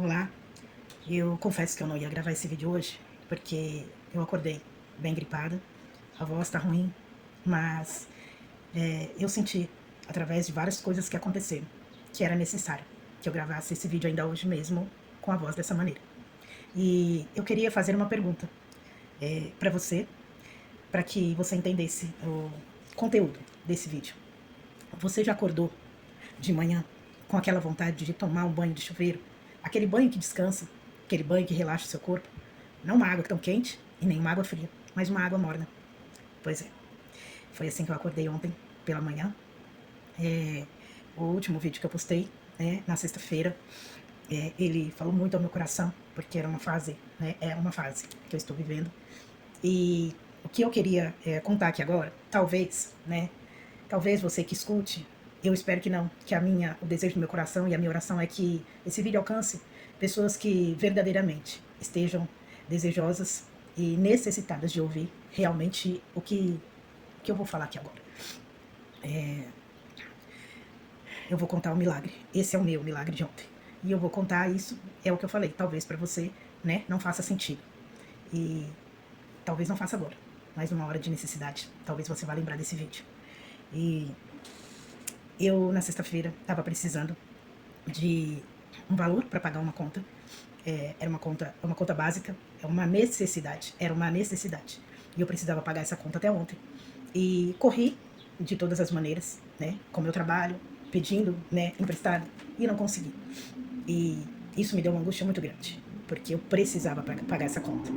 Olá, eu confesso que eu não ia gravar esse vídeo hoje, porque eu acordei bem gripada, a voz tá ruim, mas eu senti, através de várias coisas que aconteceram, que era necessário que eu gravasse esse vídeo ainda hoje mesmo, com a voz dessa maneira. E eu queria fazer uma pergunta para você, para que você entendesse o conteúdo desse vídeo. Você já acordou de manhã com aquela vontade de tomar um banho de chuveiro, aquele banho que descansa, aquele banho que relaxa o seu corpo? Não uma água tão quente e nem uma água fria, mas uma água morna. Pois é, foi assim que eu acordei ontem pela manhã. O último vídeo que eu postei, né, na sexta-feira, ele falou muito ao meu coração, porque era uma fase, né, é uma fase que eu estou vivendo. E o que eu queria contar aqui agora, talvez, né, talvez você que escute, eu espero que não, que o desejo do meu coração e a minha oração é que esse vídeo alcance pessoas que verdadeiramente estejam desejosas e necessitadas de ouvir realmente o que eu vou falar aqui agora. Eu vou contar o milagre. Esse é o meu milagre de ontem. E eu vou contar isso, é o que eu falei. Talvez para você, né, não faça sentido. E talvez não faça agora. Mas numa hora de necessidade, talvez você vá lembrar desse vídeo. E eu, na sexta-feira, estava precisando de um valor para pagar uma conta. Era uma conta básica, é uma necessidade, era uma necessidade. E eu precisava pagar essa conta até ontem. E corri de todas as maneiras, né, com o meu trabalho, pedindo, né, emprestado, e não consegui. E isso me deu uma angústia muito grande, porque eu precisava pagar essa conta.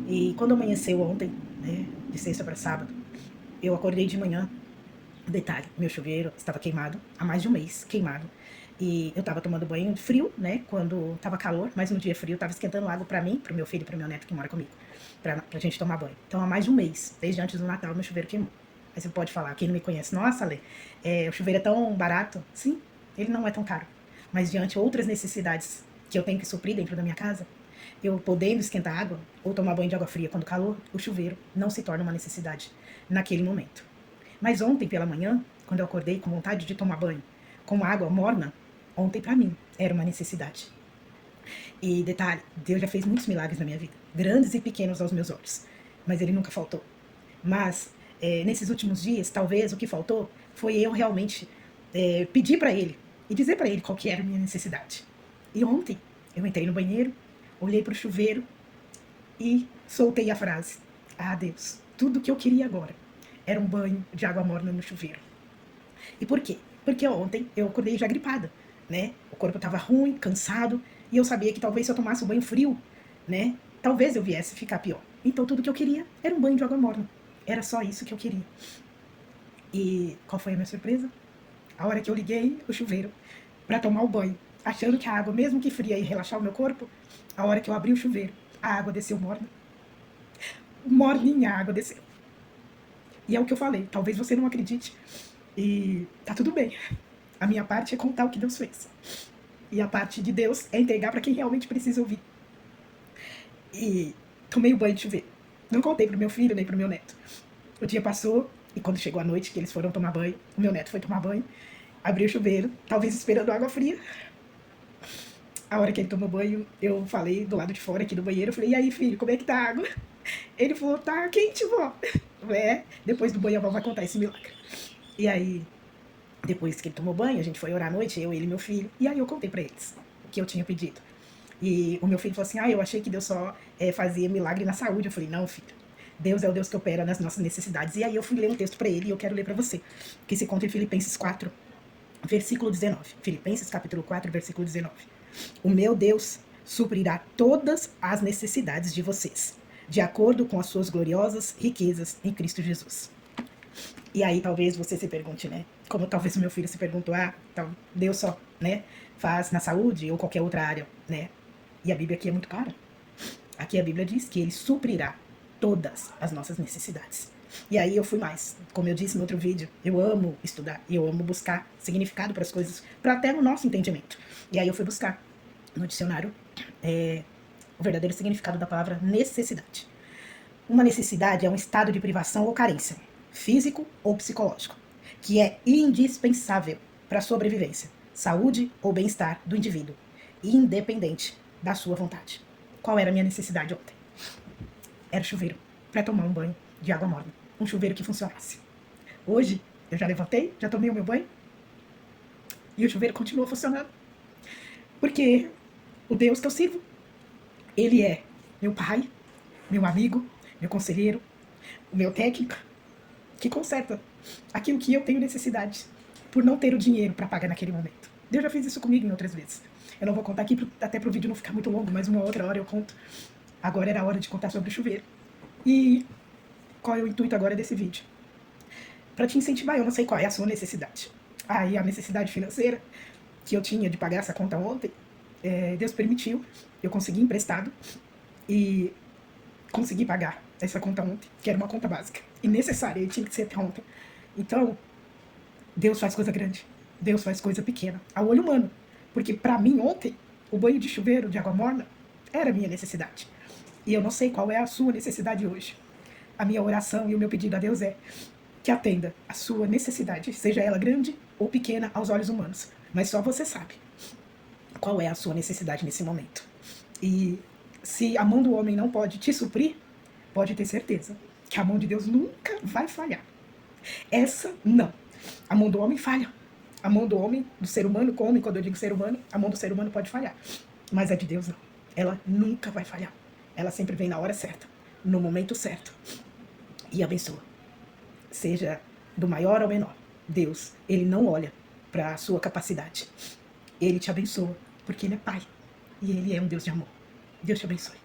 E quando amanheceu ontem, né, de sexta para sábado, eu acordei de manhã. Detalhe, meu chuveiro estava queimado há mais de um mês, queimado. E eu estava tomando banho frio, né, quando estava calor, mas no dia frio eu estava esquentando água para mim, para o meu filho e para o meu neto que mora comigo, para a gente tomar banho. Então há mais de um mês, desde antes do Natal, meu chuveiro queimou. Aí você pode falar, quem não me conhece, nossa, Lê, o chuveiro é tão barato. Sim, ele não é tão caro. Mas diante de outras necessidades que eu tenho que suprir dentro da minha casa, eu podendo esquentar água ou tomar banho de água fria quando calor, o chuveiro não se torna uma necessidade naquele momento. Mas ontem pela manhã, quando eu acordei com vontade de tomar banho com água morna, ontem para mim era uma necessidade. E detalhe, Deus já fez muitos milagres na minha vida, grandes e pequenos aos meus olhos, mas Ele nunca faltou. Mas nesses últimos dias, talvez o que faltou foi eu realmente pedir para Ele e dizer para Ele qual que era a minha necessidade. E ontem eu entrei no banheiro, olhei para o chuveiro e soltei a frase: Ah, Deus, tudo que eu queria agora era um banho de água morna no chuveiro. E por quê? Porque ontem eu acordei já gripada, né? O corpo estava ruim, cansado, e eu sabia que talvez se eu tomasse um banho frio, né? Talvez eu viesse ficar pior. Então tudo que eu queria era um banho de água morna. Era só isso que eu queria. E qual foi a minha surpresa? A hora que eu liguei o chuveiro para tomar o banho, achando que a água, mesmo que fria, ia relaxar o meu corpo, a hora que eu abri o chuveiro, a água desceu morna. Morninha a água desceu. E é o que eu falei, talvez você não acredite. E tá tudo bem. A minha parte é contar o que Deus fez. E a parte de Deus é entregar para quem realmente precisa ouvir. E tomei o banho de chuveiro. Não contei pro meu filho nem pro meu neto. O dia passou e quando chegou a noite, que eles foram tomar banho, o meu neto foi tomar banho, abriu o chuveiro, talvez esperando água fria. A hora que ele tomou banho, eu falei do lado de fora aqui do banheiro, eu falei, e aí filho, como é que tá a água? Ele falou, tá quente, vó. Depois do banho a vó vai contar esse milagre. E aí, depois que ele tomou banho, a gente foi orar à noite, eu, ele e meu filho, e aí eu contei pra eles o que eu tinha pedido. E o meu filho falou assim, eu achei que Deus só fazia milagre na saúde. Eu falei, não, filho, Deus é o Deus que opera nas nossas necessidades. E aí eu fui ler um texto para ele e eu quero ler para você, que se encontra em Filipenses 4, versículo 19. Filipenses capítulo 4, versículo 19. O meu Deus suprirá todas as necessidades de vocês, de acordo com as suas gloriosas riquezas em Cristo Jesus. E aí talvez você se pergunte, né? Como talvez o meu filho se perguntou, então Deus só, né, faz na saúde ou qualquer outra área, né? E a Bíblia aqui é muito clara. Aqui a Bíblia diz que Ele suprirá todas as nossas necessidades. E aí eu fui mais. Como eu disse no outro vídeo, eu amo estudar e eu amo buscar significado para as coisas, para até no nosso entendimento. E aí eu fui buscar no dicionário o verdadeiro significado da palavra necessidade. Uma necessidade é um estado de privação ou carência, físico ou psicológico, que é indispensável para a sobrevivência, saúde ou bem-estar do indivíduo independente da sua vontade. Qual era a minha necessidade ontem? Era chuveiro para tomar um banho de água morna. Um chuveiro que funcionasse. Hoje, eu já levantei, já tomei o meu banho e o chuveiro continua funcionando. Porque o Deus que eu sirvo, Ele é meu pai, meu amigo, meu conselheiro, o meu técnico, que conserta aquilo que eu tenho necessidade, por não ter o dinheiro para pagar naquele momento. Deus já fez isso comigo em outras vezes. Eu não vou contar aqui, até para o vídeo não ficar muito longo, mas uma outra hora eu conto. Agora era a hora de contar sobre o chuveiro. E qual é o intuito agora desse vídeo? Para te incentivar, eu não sei qual é a sua necessidade. Aí a necessidade financeira que eu tinha de pagar essa conta ontem, Deus permitiu, eu consegui emprestado e consegui pagar essa conta ontem, que era uma conta básica e necessária, e tinha que ser até ontem. Então, Deus faz coisa grande, Deus faz coisa pequena, ao olho humano. Porque para mim ontem, o banho de chuveiro de água morna era a minha necessidade. E eu não sei qual é a sua necessidade hoje. A minha oração e o meu pedido a Deus é que atenda a sua necessidade, seja ela grande ou pequena aos olhos humanos. Mas só você sabe qual é a sua necessidade nesse momento. E se a mão do homem não pode te suprir, pode ter certeza que a mão de Deus nunca vai falhar. Essa não. A mão do homem falha. A mão do homem, do ser humano, quando eu digo ser humano, a mão do ser humano pode falhar. Mas a de Deus não. Ela nunca vai falhar. Ela sempre vem na hora certa, no momento certo. E abençoa. Seja do maior ao menor. Deus, Ele não olha para a sua capacidade. Ele te abençoa, porque Ele é Pai. E Ele é um Deus de amor. Deus te abençoe.